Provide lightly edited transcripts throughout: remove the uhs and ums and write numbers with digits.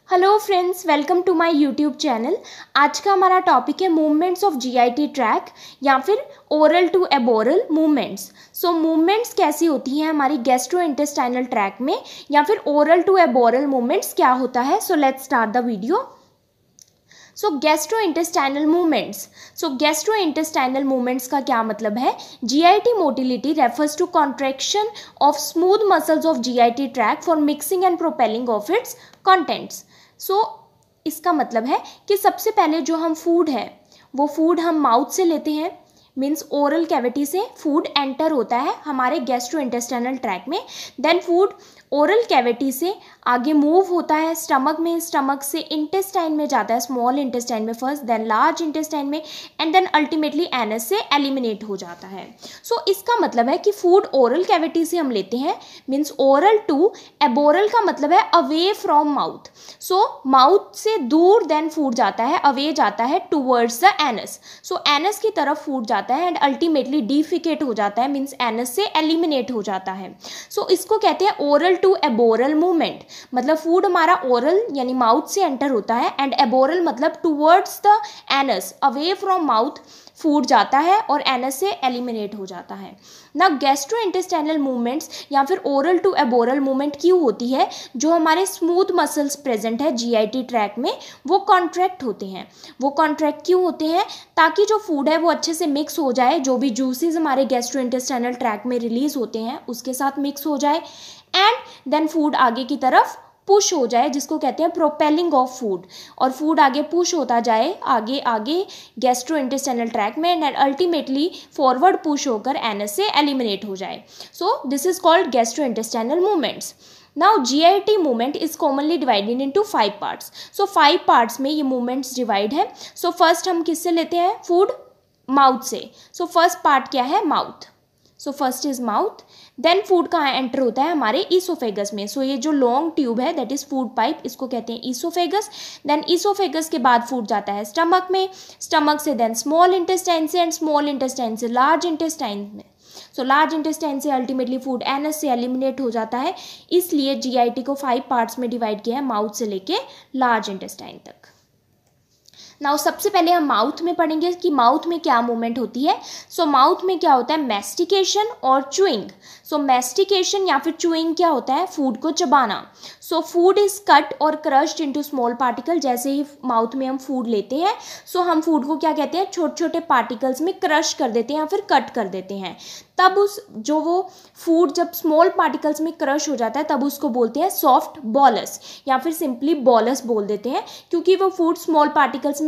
Hello friends, welcome to my YouTube channel. आज का हमारा टॉपिक है मूवमेंट्स ऑफ जीआईटी ट्रैक या फिर oral to aboral movements. So movements कैसी होती हैं हमारी गैस्ट्रो इंटेस्टाइनल ट्रैक में, या फिर ओरल टू एबोरल मूवमेंट्स क्या होता है। So let's start the video. So gastrointestinal movements. So gastrointestinal movements का क्या मतलब है। GIT motility refers to contraction of smooth muscles of GIT tract for mixing and propelling of its contents. So इसका मतलब है कि सबसे पहले जो हम फूड है वो फूड हम माउथ से लेते हैं, मीन्स ओरल कैविटी से फूड एंटर होता है हमारे गैस्ट्रोइंटेस्टाइनल ट्रैक में। देन फूड ओरल कैविटी से आगे मूव होता है स्टमक में, स्टमक से इंटेस्टाइन में जाता है, स्मॉल इंटेस्टाइन में फर्स्ट, देन लार्ज इंटेस्टाइन में, एंड देन अल्टीमेटली एनस से एलिमिनेट हो जाता है। सो इसका मतलब है कि फूड ओरल कैविटी से हम लेते हैं, मीन्स ओरल टू एबोरल का मतलब है away from mouth. So mouth से दूर देन फूड जाता है, अवे जाता है towards the anus. So anus की तरफ फूड जाता है एंड अल्टीमेटली डिफिकेट हो जाता है, मीन्स एनस से एलिमिनेट हो जाता है। सो इसको कहते हैं ओरल टू एबोरल मूवमेंट। मतलब फूड हमारा ओरल यानी माउथ से एंटर होता है एंड एबोरल मतलब towards the anus, away from mouth food जाता है और एनस से एलिमिनेट हो जाता है। ना गैस्ट्रोइंटेस्टाइनल मूवमेंट्स या फिर ओरल टू एबोरल मूवमेंट क्यों होती है, जो हमारे स्मूथ मसल्स प्रेजेंट है जीआईटी ट्रैक में वो कॉन्ट्रैक्ट होते हैं। वो कॉन्ट्रैक्ट क्यों होते हैं, ताकि जो फूड है वो अच्छे से मिक्स हो जाए, जो भी जूसेस हमारे गैस्ट्रोइंटेस्टाइनल ट्रैक में रिलीज होते हैं उसके साथ मिक्स हो जाए एंड देन फूड आगे की तरफ पुश हो जाए, जिसको कहते हैं प्रोपेलिंग ऑफ फूड। और फूड आगे पुश होता जाए आगे आगे गैस्ट्रोइंटेस्टाइनल ट्रैक में एंड अल्टीमेटली फॉरवर्ड पुश होकर एनस से एलिमिनेट हो जाए। सो this is called gastrointestinal movements. Now GIT movement is commonly divided into 5 parts. So 5 parts में ये movements divide है। So first हम किससे लेते हैं food, माउथ से। So first part क्या है, mouth. So first is mouth. Then food कहाँ एंटर होता है, हमारे ईसोफेगस में। सो ये जो लॉन्ग ट्यूब है दैट इज फूड पाइप, इसको कहते हैं ईसोफेगस। देन ईसोफेगस के बाद फूड जाता है स्टमक में, स्टमक से देन स्मॉल इंटेस्टाइन से, एंड स्मॉल इंटेस्टाइन से लार्ज इंटेस्टाइन में। सो लार्ज इंटेस्टाइन से अल्टीमेटली फूड एनस से एलिमिनेट हो जाता है। इसलिए जीआईटी को 5 पार्ट्स में डिवाइड किया है, माउथ से लेके लार्ज इंटेस्टाइन तक। नाउ सबसे पहले हम माउथ में पढ़ेंगे कि माउथ में क्या मूवमेंट होती है। सो माउथ में क्या होता है, मैस्टिकेशन और चुइंग। सो मैस्टिकेशन या फिर चुइंग क्या होता है, फूड को चबाना। सो फूड इज कट और क्रश्ड इनटू स्मॉल पार्टिकल। जैसे ही माउथ में हम फूड लेते हैं, सो हम फूड को क्या कहते हैं, छोटे छोटे पार्टिकल्स में क्रश कर देते हैं या फिर कट कर देते हैं। तब उस जो वो फूड जब स्मॉल पार्टिकल्स में क्रश हो जाता है तब उसको बोलते हैं सॉफ्ट बॉलस, या फिर सिंपली बॉलस बोल देते हैं, क्योंकि वो फूड स्मॉल पार्टिकल्स में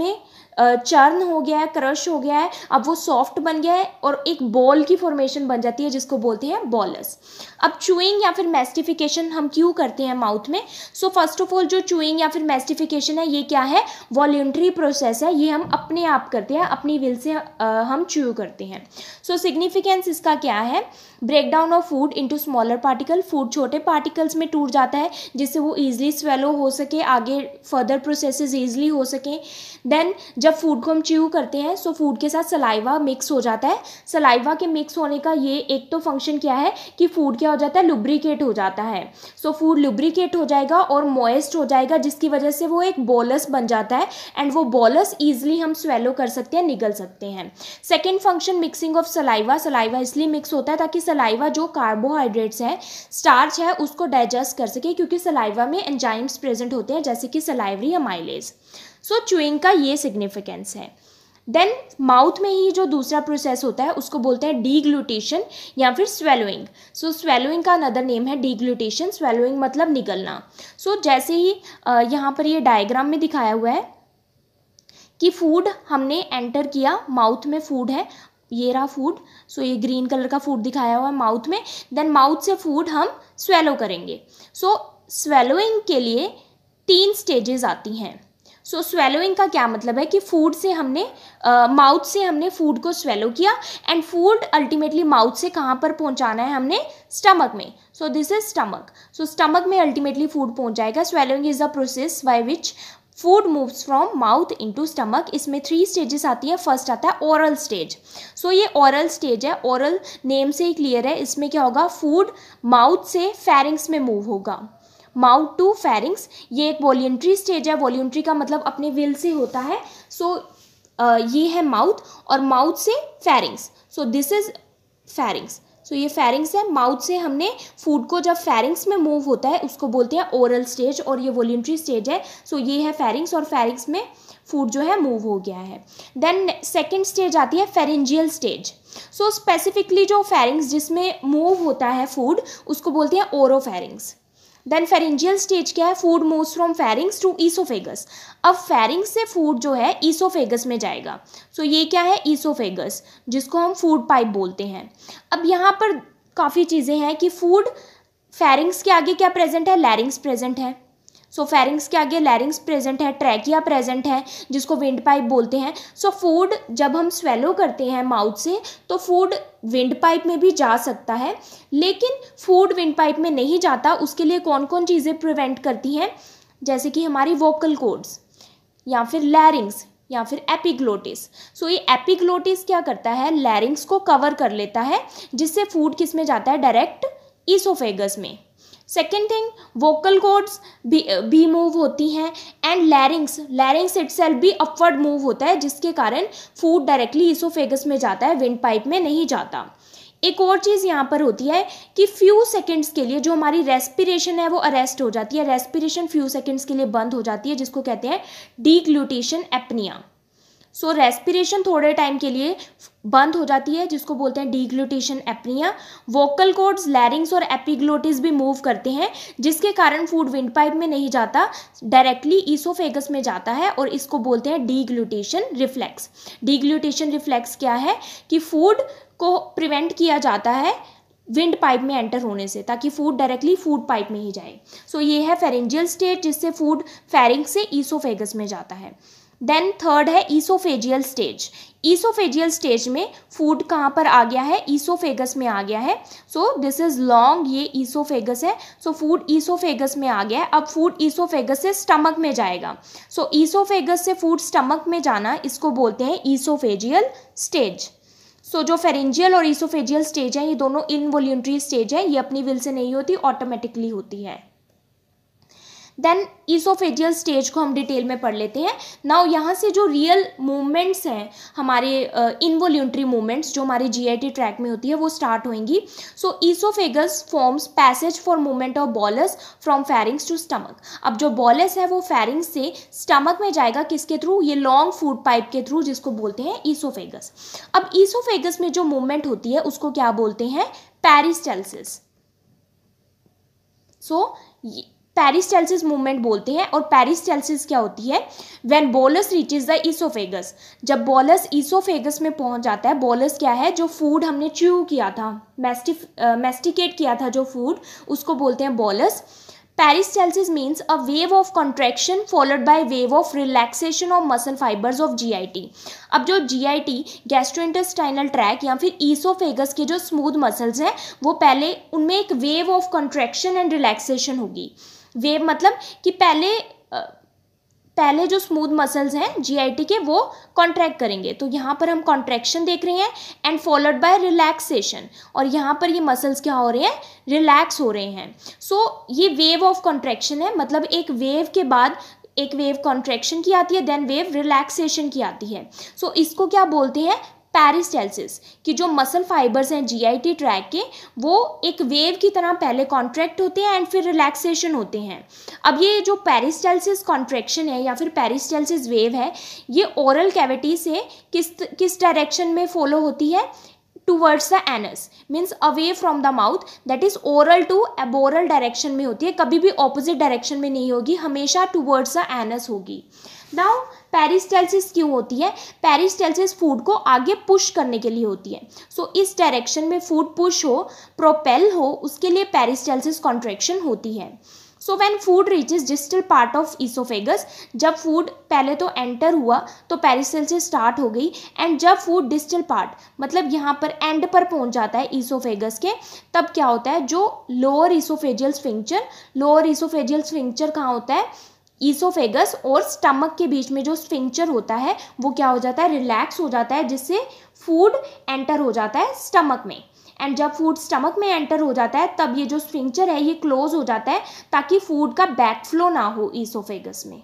चर्न हो गया है, क्रश हो गया है, अब वो सॉफ्ट बन गया है और एक बॉल की फॉर्मेशन बन जाती है जिसको बोलते हैं बॉलस। अब चूइंग या फिर मैस्टिफिकेशन हम क्यों करते हैं माउथ में। सो फर्स्ट ऑफ ऑल जो चूइंग या फिर मैस्टिफिकेशन है ये क्या है, वॉल्यूंटरी प्रोसेस है, ये हम अपने आप करते हैं, अपनी विल से हम च्यू करते हैं। सो सिग्निफिकेंस इसका क्या है, break down of food into smaller particle. Food छोटे पार्टिकल्स में टूट जाता है जिससे वो ईजिली स्वेलो हो सके, आगे फर्दर प्रोसेसेस ईजिली हो सके। देन जब फूड को हम च्यू करते हैं सो फूड के साथ सलाइवा मिक्स हो जाता है। सलाइवा के मिक्स होने का ये एक तो फंक्शन क्या है कि फूड क्या हो जाता है, लुब्रिकेट हो जाता है। सो फूड लुब्रिकेट हो जाएगा और मॉइस्ट हो जाएगा, जिसकी वजह से वो एक बोलस बन जाता है एंड वो बोलस ईजिली हम स्वेलो कर सकते हैं, निगल सकते हैं। Second function mixing of saliva. Saliva इसलिए मिक्स होता है ताकि सलाइवा जो कार्बोहाइड्रेट्स है, स्टार्च है, उसको डाइजेस्ट कर सके, क्योंकि सलाइवा में एंजाइम्स प्रेजेंट होते हैं जैसे कि सलाइवरी अमाइलेज। सो च्यूइंग का ये सिग्निफिकेंस है। देन माउथ में ही जो दूसरा प्रोसेस होता है उसको बोलते हैं डीग्लूटेशन या फिर स्वेलोइंग। सो स्वेलोइंग का अनदर नेम है डीग्लूटेशन। स्वेलोइंग मतलब निगलना। सो जैसे ही यहाँ पर ये डायग्राम में दिखाया हुआ है कि फूड हमने एंटर किया, माउथ में फूड है, ये रहा फूड। सो ये ग्रीन कलर का फूड दिखाया हुआ है माउथ में। देन माउथ से फूड हम स्वेलो करेंगे। सो स्वेलोइंग के लिए 3 स्टेजेस आती हैं। सो स्वेलोइंग का क्या मतलब है कि फूड से हमने माउथ से हमने फूड को स्वेलो किया एंड फूड अल्टीमेटली माउथ से कहाँ पर पहुँचाना है हमने, स्टमक में। सो this is stomach. So stomach में अल्टीमेटली फूड पहुँच जाएगा। Swallowing is the process by which food moves from mouth into stomach. इसमें 3 स्टेजेस आती है। फर्स्ट आता है ओरल स्टेज। सो ये ओरल स्टेज है, ओरल नेम से ही क्लियर है, इसमें क्या होगा, फूड माउथ से फेरिंग्स में मूव होगा। माउथ टू फेरिंग्स, ये एक वॉल्यूंट्री स्टेज है। वॉल्यूंट्री का मतलब अपने विल से होता है। सो ये है माउथ, और माउथ से pharynx, so this is pharynx. So ये फेरिंग्स है, माउथ से हमने फूड को जब फेरिंग्स में मूव होता है उसको बोलते हैं ओरल स्टेज, और ये वॉल्यूंट्री स्टेज है। सो ये है फेरिंग्स, और फेरिंग्स में फूड जो है मूव हो गया है। देन सेकेंड स्टेज आती है फेरेंजियल स्टेज। सो स्पेसिफिकली जो फेरिंग्स जिसमें मूव होता है फूड उसको बोलते हैं ओरोफेरिंग्स। देन फेरेंजियल स्टेज क्या है, food moves from pharynx to oesophagus. अब फेरिंग्स से फूड जो है ईसोफेगस में जाएगा। सो ये क्या है, ईसोफेगस, जिसको हम फूड पाइप बोलते हैं। अब यहाँ पर काफ़ी चीज़ें हैं कि फूड फेरिंग्स के आगे क्या प्रेजेंट है, लैरिंग्स प्रेजेंट है। सो फेरिंग्स के आगे लैरिंग्स प्रेजेंट है, ट्रैकिया प्रेजेंट है जिसको विंड पाइप बोलते हैं। सो फूड जब हम स्वेलो करते हैं माउथ से तो फूड विंड पाइप में भी जा सकता है, लेकिन फूड विंड पाइप में नहीं जाता। उसके लिए कौन कौन चीज़ें प्रिवेंट करती हैं, जैसे कि हमारी वोकल कॉर्ड्स या फिर लैरिंग्स या फिर एपिग्लोटिस। सो ये एपिग्लोटिस क्या करता है, लैरिंग्स को कवर कर लेता है, जिससे फूड किस में जाता है, डायरेक्ट ईसोफेगस में। सेकेंड थिंग, वोकल कॉर्ड्स भी मूव होती हैं, एंड लैरिंग्स इटसेल्फ भी अपवर्ड मूव होता है, जिसके कारण फूड डायरेक्टली ईसोफेगस में जाता है, विंड पाइप में नहीं जाता। एक और चीज़ यहाँ पर होती है कि फ्यू सेकंड्स के लिए जो हमारी रेस्पिरेशन है वो अरेस्ट हो जाती है, रेस्पिरेशन फ्यू सेकंड्स के लिए बंद हो जाती है, जिसको कहते हैं डीग्लूटेशन एपनिया। सो रेस्पिरेशन थोड़े टाइम के लिए बंद हो जाती है, जिसको बोलते हैं डीग्लूटेशन एपनिया। वोकल कॉर्ड्स, लैरिंग्स और एपिग्लोटिस भी मूव करते हैं, जिसके कारण फूड विंड पाइप में नहीं जाता, डायरेक्टली ईसोफेगस में जाता है, और इसको बोलते हैं डीग्लूटेशन रिफ्लेक्स। डीग्लूटेशन रिफ्लेक्स क्या है कि फूड को प्रिवेंट किया जाता है विंड पाइप में एंटर होने से, ताकि फूड डायरेक्टली फूड पाइप में ही जाए। सो ये है फेरेंजियल स्टेज, जिससे फूड फेरिंग से ईसोफेगस में जाता है। देन थर्ड है ईसोफेजियल स्टेज। ईसोफेजियल स्टेज में फूड कहाँ पर आ गया है, ईसोफेगस में आ गया है। सो दिस इज लॉन्ग, ये ईसोफेगस है। सो फूड ईसोफेगस में आ गया है। अब फूड ईसोफेगस से स्टमक में जाएगा। सो ईसोफेगस से फूड स्टमक में जाना, इसको बोलते हैं ईसोफेजियल स्टेज। सो जो फेरेंजियल और ईसोफेजियल स्टेज है, ये दोनों इनवॉल्यूंट्री स्टेज है, ये अपनी विल से नहीं होती, ऑटोमेटिकली होती है। देन ईसोफेजियल स्टेज को हम डिटेल में पढ़ लेते हैं। नाउ यहाँ से जो रियल मूवमेंट्स हैं हमारे इनवॉल्यूंट्री मूवमेंट्स जो हमारे जीआईटी ट्रैक में होती है वो स्टार्ट होंगी। So oesophagus forms passage for movement of bolus from pharynx to stomach. अब जो बॉलस है वो फेरिंग्स से स्टमक में जाएगा, किसके थ्रू, ये लॉन्ग फूड पाइप के थ्रू, जिसको बोलते हैं ईसोफेगस। अब ईसोफेगस में जो मूवमेंट होती है उसको क्या बोलते हैं, पेरिस्टाल्सिस। सो पेरिस्टाल्सिस मूवमेंट बोलते हैं। और पेरिस्टाल्सिस क्या होती है, when bolus reaches the oesophagus, जब बोलस ईसोफेगस में पहुंच जाता है। बोलस क्या है, जो फूड हमने च्यू किया था, मैस्टिकेट किया था जो फूड, उसको बोलते हैं bolus. Peristalsis means a wave of contraction followed by wave of relaxation of muscle fibres of GIT. अब जो जीआईटी गैस्ट्रोइंटेस्टाइनल ट्रैक या फिर ईसोफेगस के जो स्मूथ मसल्स हैं, वो पहले उनमें एक wave of contraction and relaxation होगी। वेव मतलब कि पहले जो स्मूथ मसल्स हैं जीआईटी के वो कॉन्ट्रैक्ट करेंगे, तो यहाँ पर हम कॉन्ट्रैक्शन देख रहे हैं एंड फॉलोड बाय रिलैक्सेशन, और यहाँ पर ये मसल्स क्या हो रहे हैं, रिलैक्स हो रहे हैं। सो ये वेव ऑफ कॉन्ट्रैक्शन है, मतलब एक वेव के बाद एक वेव कॉन्ट्रैक्शन की आती है, देन वेव रिलैक्सेशन की आती है। सो इसको क्या बोलते हैं, पेरिस्टाल्सिस, कि जो मसल फाइबर्स हैं जीआईटी ट्रैक के वो एक वेव की तरह पहले कॉन्ट्रैक्ट होते हैं एंड फिर रिलैक्सेशन होते हैं। अब ये जो पेरिस्टाल्सिस कॉन्ट्रैक्शन है या फिर पेरिस्टाल्सिस वेव है, ये ओरल कैविटी से किस डायरेक्शन में फॉलो होती है, towards the anus, means away from the mouth, that is oral to aboral direction में होती है, कभी भी ऑपोजिट डायरेक्शन में नहीं होगी, हमेशा टूवर्ड्स द एनस होगी। नाउ पेरिस्टाल्सिस क्यों होती है, पेरिस्टाल्सिस फूड को आगे पुश करने के लिए होती है। सो इस डायरेक्शन में फूड पुश हो, प्रोपेल हो, उसके लिए पेरिस्टाल्सिस कॉन्ट्रैक्शन होती है। So when food reaches distal part of oesophagus, जब फूड पहले तो एंटर हुआ तो पेरिस्टाल्सिस स्टार्ट हो गई, एंड जब फूड डिस्टल पार्ट मतलब यहाँ पर एंड पर पहुँच जाता है ईसोफेगस के, तब क्या होता है, जो लोअर ईसोफेजियल स्फिंक्चर कहाँ होता है, ईसोफेगस और स्टमक के बीच में जो स्फिंक्चर होता है वो क्या हो जाता है, रिलैक्स हो जाता है, जिससे फूड एंटर हो जाता है स्टमक में, एंड जब फूड स्टमक में एंटर हो जाता है तब ये जो स्फिंक्चर है ये क्लोज हो जाता है ताकि फूड का बैकफ्लो ना हो ईसोफेगस में।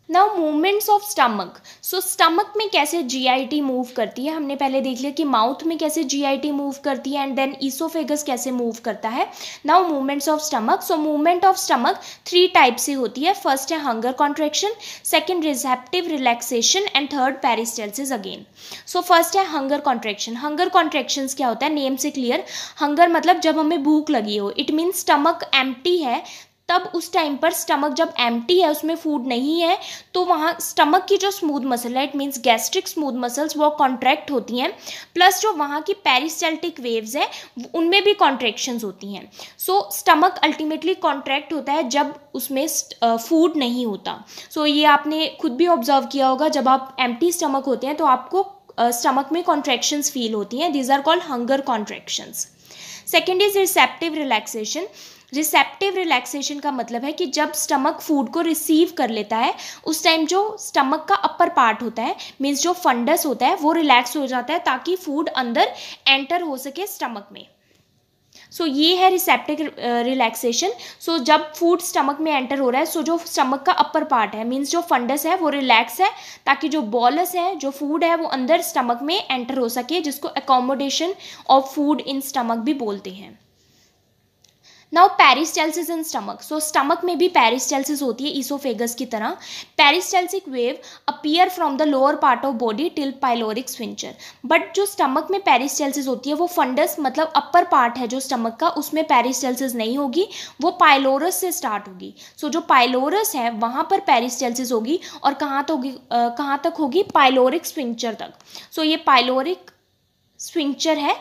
Now movements of stomach. So stomach में कैसे जीआईटी मूव करती है, हमने पहले देख लिया कि माउथ में कैसे जीआईटी मूव करती है एंड देन ईसोफेगस कैसे मूव करता है। Now movements of stomach. So movement of stomach 3 type से होती है। फर्स्ट है hunger contraction, second receptive relaxation and third peristalsis again. So first है हंगर कॉन्ट्रैक्शन। हंगर कॉन्ट्रैक्शंस क्या होता है, नेम से क्लियर। हंगर मतलब जब हमें भूख लगी हो, इट मीन्स स्टमक एम्प्टी है, तब उस टाइम पर स्टमक जब एम्प्टी है, उसमें फूड नहीं है, तो वहाँ स्टमक की जो स्मूथ मसल है, it means gastric smooth muscles, वो कॉन्ट्रैक्ट होती हैं, प्लस जो वहाँ की पेरिस्टाल्टिक वेव्स है उनमें भी कॉन्ट्रैक्शंस होती हैं। सो स्टमक अल्टीमेटली कॉन्ट्रैक्ट होता है जब उसमें फूड नहीं होता। सो ये आपने खुद भी ऑब्जर्व किया होगा, जब आप एम्प्टी स्टमक होते हैं तो आपको स्टमक में कॉन्ट्रैक्शंस फील होती हैं। These are called hunger contractions. Second is receptive relaxation. Receptive relaxation का मतलब है कि जब स्टमक फूड को रिसीव कर लेता है उस टाइम जो स्टमक का अपर पार्ट होता है, मीन्स जो फंडस होता है, वो रिलैक्स हो जाता है ताकि फूड अंदर एंटर हो सके स्टमक में। सो ये है रिसेप्टिव रिलैक्सेशन। सो जब फूड स्टमक में एंटर हो रहा है, सो जो स्टमक का अपर पार्ट है, मीन्स जो फंडस है, वो रिलैक्स है ताकि जो बॉलस है, जो फूड है, वो अंदर स्टमक में एंटर हो सके, जिसको accommodation of food in stomach भी बोलते हैं। Now peristalsis in stomach. So stomach में भी पेरिस्टाल्सिस होती है ईसोफेगस की तरह। Peristaltic wave appear from the lower part of body till pyloric sphincter. But जो स्टमक में पेरिस्टाल्सिस होती है वो फंडस मतलब अपर पार्ट है जो स्टमक का, उसमें पेरिस्टाल्सिस नहीं होगी, वो पाइलोरस से स्टार्ट होगी। सो जो पाइलोरस है वहाँ पर पेरिस्टाल्सिस होगी और कहाँ तक होगी, पाइलोरिक स्फिंक्चर तक। सो ये पाइलोरिक स्फिंक्चर है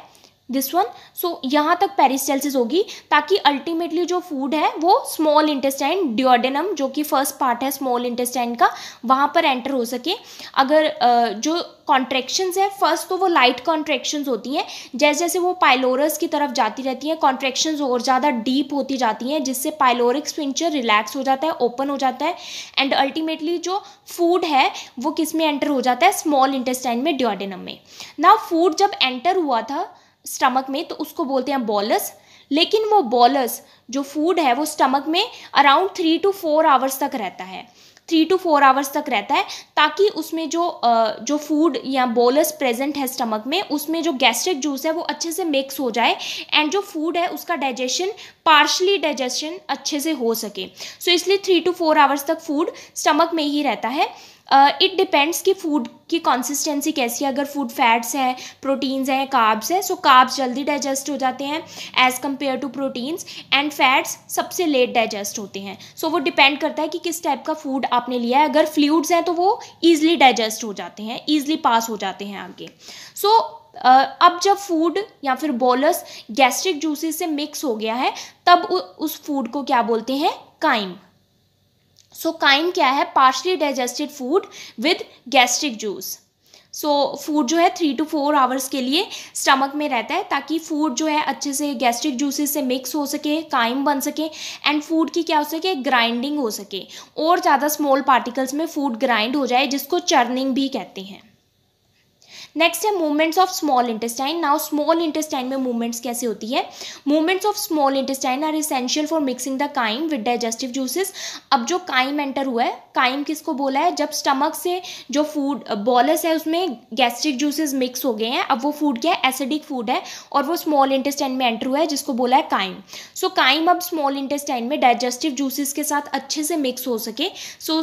दिस वन। सो यहाँ तक पेरिस्टाल्सिस होगी ताकि अल्टीमेटली जो फूड है वो स्मॉल इंटेस्टाइन, डिओडेनम जो कि फर्स्ट पार्ट है स्मॉल इंटेस्टाइन का, वहाँ पर एंटर हो सके। अगर जो कॉन्ट्रैक्शंस है, फर्स्ट तो वो लाइट कॉन्ट्रैक्शंस होती हैं, जैसे जैसे वो पाइलोरस की तरफ जाती रहती हैं कॉन्ट्रैक्शंस और ज़्यादा डीप होती जाती हैं, जिससे पाइलोरिक स्फिंक्चर रिलैक्स हो जाता है, ओपन हो जाता है एंड अल्टीमेटली जो फूड है वो किस में एंटर हो जाता है, स्मॉल इंटेस्टाइन में, डिओडेनम में। नाउ फूड जब एंटर हुआ था स्टमक में तो उसको बोलते हैं बॉलस, लेकिन वो बॉलस जो फूड है वो स्टमक में अराउंड 3 to 4 आवर्स तक रहता है, 3 to 4 आवर्स तक रहता है, ताकि उसमें जो फूड या बोलस प्रेजेंट है स्टमक में, उसमें जो गैस्ट्रिक जूस है वो अच्छे से मिक्स हो जाए एंड जो फूड है उसका डाइजेशन, पार्शली डाइजेशन अच्छे से हो सके। सो इसलिए 3 to 4 आवर्स तक फूड स्टमक में ही रहता है। इट डिपेंड्स कि फूड की कंसिस्टेंसी कैसी है। अगर फूड फैट्स है, प्रोटीन्स हैं, कार्ब्स है, सो कार्ब्स जल्दी डाइजेस्ट हो जाते हैं as compare to proteins, and fats सबसे लेट डाइजेस्ट होते हैं। सो वो डिपेंड करता है कि किस टाइप का फूड आपने लिया है। अगर फ्लूइड्स हैं तो वो ईजिली डाइजेस्ट हो जाते हैं, ईजिली पास हो जाते हैं आगे। सो अब जब फूड या फिर बोलस गैस्ट्रिक जूसेस से मिक्स हो गया है तब उस फूड को क्या बोलते हैं, काइम। सो काइम क्या है, partially digested food with gastric juice. So food जो है 3 to 4 आवर्स के लिए स्टमक में रहता है ताकि फूड जो है अच्छे से गैस्ट्रिक जूसेस से मिक्स हो सके, काइम बन सके एंड फूड की क्या हो सके, ग्राइंडिंग हो सके और ज़्यादा स्मॉल पार्टिकल्स में फूड ग्राइंड हो जाए, जिसको चर्निंग भी कहते हैं। नेक्स्ट है movements of small intestine. Now small intestine में मूवमेंट्स कैसे होती है, movements of small intestine are essential for mixing the chyme with digestive juices. अब जो काइम एंटर हुआ है, काइम किसको बोला है, जब स्टमक से जो फूड बॉलस है उसमें गैस्ट्रिक जूसेस मिक्स हो गए हैं, अब वो फूड क्या है, एसिडिक फूड है और वो स्मॉल इंटेस्टाइन में एंटर हुआ है, जिसको बोला है काइम। सो काइम अब स्मॉल इंटेस्टाइन में डाइजेस्टिव जूसेस के साथ अच्छे से मिक्स हो सके। सो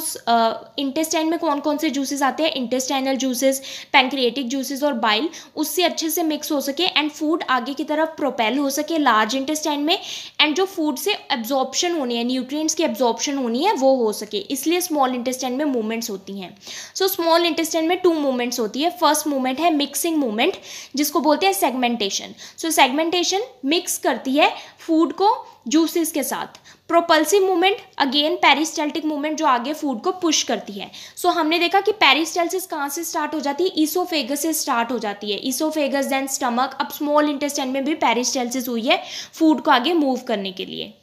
इंटेस्टाइन में कौन कौन से जूसेस आते हैं, इंटेस्टाइनल जूसेस, पैंक्रिएटिक जूसेस और बाइल, उससे अच्छे से मिक्स हो सके एंड फूड आगे की तरफ प्रोपेल हो सके लार्ज इंटेस्टाइन में, एंड जो फूड से एब्जॉर्प्शन होनी है, न्यूट्रिएंट्स की एब्जॉर्प्शन होनी है, वो हो सके, इसलिए स्मॉल इंटेस्टाइन में मूवमेंट्स होती हैं। सो स्मॉल इंटेस्टाइन में 2 मूवमेंट्स होती है। फर्स्ट मूवमेंट है मिक्सिंग मूवमेंट, जिसको बोलते हैं सेगमेंटेशन। सो सेगमेंटेशन मिक्स करती है फूड को जूसेस के साथ। Propulsive movement again peristaltic movement, जो आगे फूड को पुश करती है। सो हमने देखा कि पेरिस्टाल्सिस कहाँ से स्टार्ट हो जाती है, ईसोफेगस से स्टार्ट हो जाती है, ईसोफेगस देन स्टमक, अब स्मॉल इंटेस्टाइन में भी पेरिस्टाल्सिस हुई है फूड को आगे मूव करने के लिए।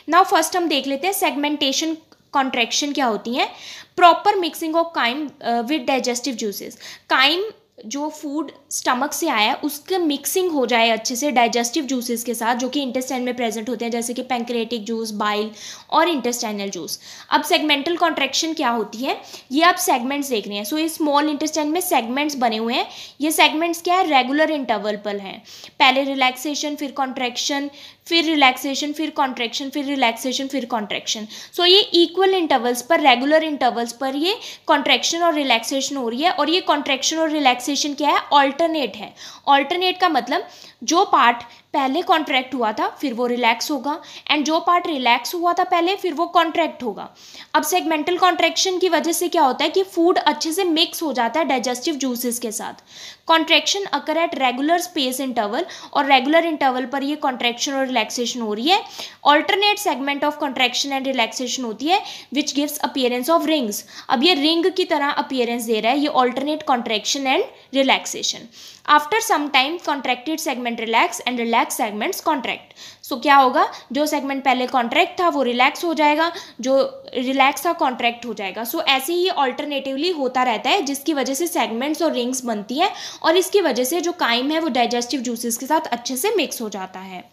नाउ फर्स्ट हम देख लेते हैं सेगमेंटेशन कॉन्ट्रैक्शन क्या होती है। Proper mixing of chyme with digestive juices. Chyme जो फूड स्टमक से आया है उसका मिक्सिंग हो जाए अच्छे से डाइजेस्टिव जूसेस के साथ जो कि इंटेस्टाइन में प्रेजेंट होते हैं, जैसे कि पैंक्रेटिक जूस, बाइल और इंटेस्टाइनल जूस। अब सेगमेंटल कॉन्ट्रैक्शन क्या होती है, ये आप सेगमेंट्स देख रहे हैं। सो इस स्मॉल इंटेस्टाइन में सेगमेंट्स बने हुए हैं। ये सेगमेंट्स क्या है, रेगुलर इंटरवल पर हैं। पहले रिलैक्सेशन, फिर कॉन्ट्रैक्शन, फिर रिलैक्सेशन, फिर कॉन्ट्रैक्शन, फिर रिलैक्सेशन, फिर कॉन्ट्रैक्शन। सो ये इक्वल इंटरवल्स पर, रेगुलर इंटरवल्स पर ये कॉन्ट्रैक्शन और रिलैक्सेशन हो रही है। और ये कॉन्ट्रैक्शन और रिलैक्सेशन क्या है, ऑल्टरनेट है। ऑल्टरनेट का मतलब जो पार्ट पहले कॉन्ट्रैक्ट हुआ था फिर वो रिलैक्स होगा, एंड जो पार्ट रिलैक्स हुआ था पहले फिर वो कॉन्ट्रैक्ट होगा। अब सेगमेंटल कॉन्ट्रैक्शन की वजह से क्या होता है कि फूड अच्छे से मिक्स हो जाता है डाइजेस्टिव जूसेस के साथ। Contraction occur at regular space interval, और रेगुलर इंटरवल पर ये कॉन्ट्रैक्शन और रिलैक्सेशन हो रही है। Alternate segment of contraction and relaxation होती है which gives appearance of rings. अब ये रिंग की तरह अपीयरेंस दे रहा है ये alternate contraction and relaxation. After some time contracted segment relax and relax segments contract. So क्या होगा, जो सेगमेंट पहले कॉन्ट्रैक्ट था वो रिलैक्स हो जाएगा, जो रिलैक्स था कॉन्ट्रैक्ट हो जाएगा। सो ऐसे ही ऑल्टरनेटिवली होता रहता है, जिसकी वजह से सेगमेंट्स और रिंग्स बनती है, और इसकी वजह से जो काइम है वो डाइजेस्टिव जूसेस के साथ अच्छे से मिक्स हो जाता है।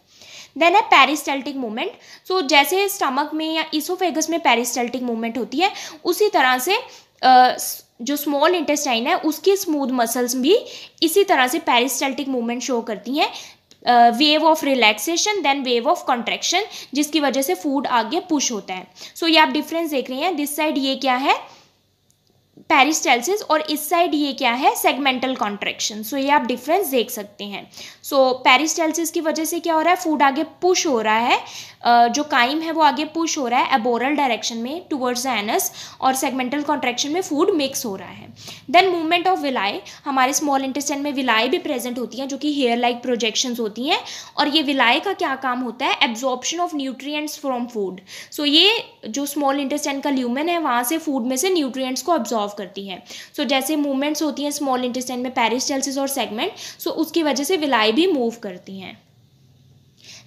देन है पेरिस्टाल्टिक मूवमेंट। सो जैसे स्टमक में या इसोफेगस में पेरिस्टाल्टिक मूवमेंट होती है, उसी तरह से जो स्मॉल इंटेस्टाइन है उसकी स्मूथ मसल्स भी इसी तरह से पेरिस्टाल्टिक मूवमेंट शो करती हैं। Wave of relaxation then wave of contraction, जिसकी वजह से फूड आगे पुश होता है। सो ये आप डिफरेंस देख रहे हैं, दिस साइड ये क्या है पेरिस्टाल्सिस, और इस साइड ये क्या है सेगमेंटल कॉन्ट्रैक्शन। सो ये आप डिफरेंस देख सकते हैं। सो पेरिस्टाल्सिस की वजह से क्या हो रहा है, फूड आगे पुश हो रहा है, जो काइम है वो आगे पुश हो रहा है एबोरल डायरेक्शन में टुवर्ड्स द एनस, और सेगमेंटल कॉन्ट्रैक्शन में फूड मिक्स हो रहा है। देन मूवमेंट ऑफ विलाई, हमारे स्मॉल इंटेस्टाइन में विलाई भी प्रेजेंट होती हैं जो कि हेयर लाइक प्रोजेक्शंस होती हैं, और ये विलाई का क्या काम होता है, absorption of nutrients from food. So ये जो स्मॉल इंटेस्टाइन का ल्यूमेन है वहाँ से फूड में से न्यूट्रिएंट्स को अब्जॉर्व करती है। सो जैसे मूवमेंट्स होती हैं स्मॉल इंटेस्टाइन में पेरिस्टाल्सिस और सेगमेंट, सो उसकी वजह से विलाई भी मूव करती हैं।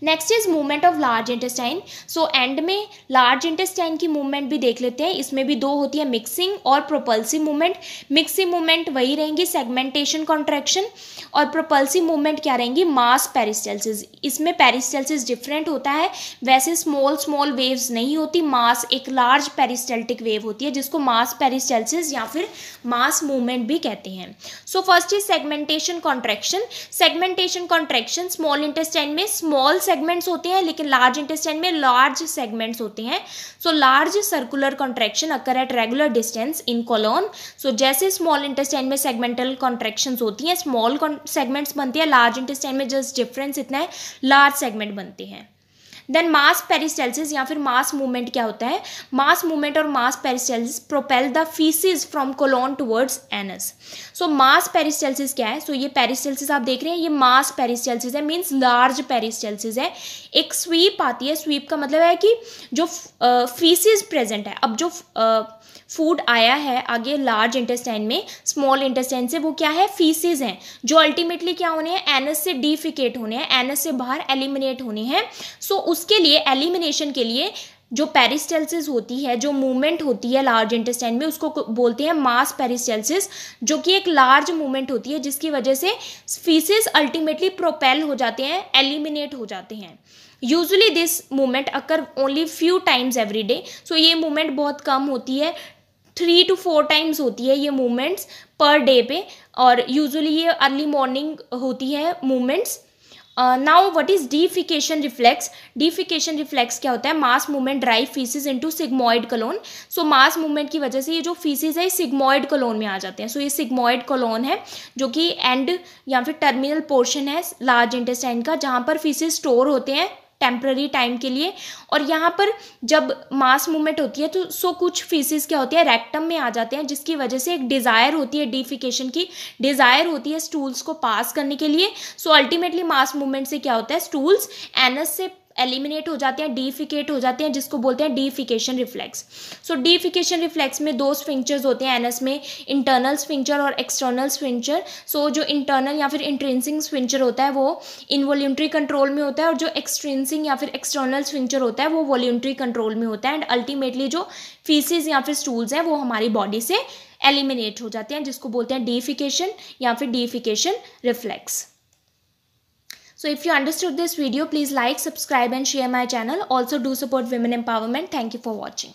Next is movement of large intestine. So and में लार्ज इंटेस्टाइन की मूवमेंट भी देख लेते हैं। इसमें भी दो होती है, मिक्सिंग और प्रोपल्सिव मूवमेंट। मिक्सिंग मूवमेंट वही रहेंगी सेगमेंटेशन कॉन्ट्रैक्शन, और प्रोपल्सिव मूवमेंट क्या रहेंगी, मास पेरिस्टाल्सिस। इसमें पेरिस्टाल्सिस डिफरेंट होता है, वैसे स्मॉल वेव्स नहीं होती, मास एक लार्ज पेरिस्टाल्टिक वेव होती है जिसको मास पेरिस्टाल्सिस या फिर मास मूवमेंट भी कहते हैं। So first is segmentation contraction. Segmentation contraction small intestine में स्मॉल सेगमेंट्स होते हैं, लेकिन लार्ज इंटेस्टाइन में लार्ज सेगमेंट्स होते हैं। So large circular contraction occur at regular distance in colon. सो जैसे स्मॉल इंटेस्टाइन में सेगमेंटल कॉन्ट्रैक्शंस होती हैं, स्मॉल सेगमेंट्स बनती है, लार्ज इंटेस्टाइन में जस्ट डिफरेंस इतना है, लार्ज सेगमेंट बनते हैं। देन मास पेरिस्टाल्सिस या फिर मास मूवमेंट क्या होता है, मास मूवमेंट और mass peristalsis propel the faeces from colon towards anus. So mass peristalsis क्या है, सो ये पेरिस्टाल्सिस आप देख रहे हैं, ये मास पेरिस्टाल्सिस है, मीन्स लार्ज पेरिस्टाल्सिस है। एक स्वीप आती है, स्वीप का मतलब है कि जो फीसिस प्रेजेंट है, अब जो फूड आया है आगे लार्ज इंटेस्टाइन में स्मॉल इंटेस्टाइन से, वो क्या है, फीसिस हैं, जो अल्टीमेटली क्या होने हैं, एनस से डिफिकेट होने हैं, एनस से बाहर एलिमिनेट होने हैं। सो उसके लिए एलिमिनेशन के लिए जो पेरिस्टाल्सिस होती है, जो मूवमेंट होती है लार्ज इंटेस्टाइन में, उसको बोलते हैं मास पेरिस्टाल्सिस, जो कि एक लार्ज मूवमेंट होती है जिसकी वजह से फीसिस अल्टीमेटली प्रोपेल हो जाते हैं, एलिमिनेट हो जाते हैं। Usually this movement occur only few times every day. So ये मूवमेंट बहुत कम होती है, 3 to 4 टाइम्स होती है ये मूवमेंट्स पर डे पे, और यूजुअली ये अर्ली मॉर्निंग होती है movements. Now what is defecation reflex. Defecation reflex क्या होता है, mass movement drive faeces into sigmoid colon. So mass movement की वजह से ये जो फीसिस है सिग्मोइड कोलोन में आ जाते हैं। सो ये सिग्मोइड कोलोन है जो कि एंड या फिर टर्मिनल पोर्शन है लार्ज इंटेस्टाइन का, जहाँ पर फीसिस स्टोर होते हैं टेम्पररी टाइम के लिए। और यहाँ पर जब मास मूवमेंट होती है तो कुछ फीसिस क्या होती है, रेक्टम में आ जाते हैं, जिसकी वजह से एक डिज़ायर होती है, डिफिकेशन की डिज़ायर होती है स्टूल्स को पास करने के लिए। सो अल्टीमेटली मास मूवमेंट से क्या होता है, स्टूल्स एनस से एलिमिनेट हो जाते हैं, डिफिकेट हो जाते हैं, जिसको बोलते हैं डिफिकेशन रिफ्लेक्स। सो डिफिकेशन रिफ्लेक्स में दो स्फिंक्चर्स होते हैं एनस में, इंटरनल स्फिंक्चर और एक्सटर्नल स्फिंक्चर। सो जो इंटरनल या फिर इंट्रिंसिक स्फिंक्चर होता है वो इनवॉल्यूंटरी कंट्रोल में होता है, और जो एक्सट्रिंसिक या फिर एक्सटर्नल स्फिंक्चर होता है वो वॉल्यूंटरी कंट्रोल में होता है। एंड अल्टीमेटली जो फीसिस या फिर स्टूल्स हैं वो हमारी बॉडी से एलिमिनेट हो जाते हैं, जिसको बोलते हैं डिफिकेशन या फिर defecation reflex. So if you understood this video, please like, subscribe and share my channel. Also do support women empowerment. Thank you for watching.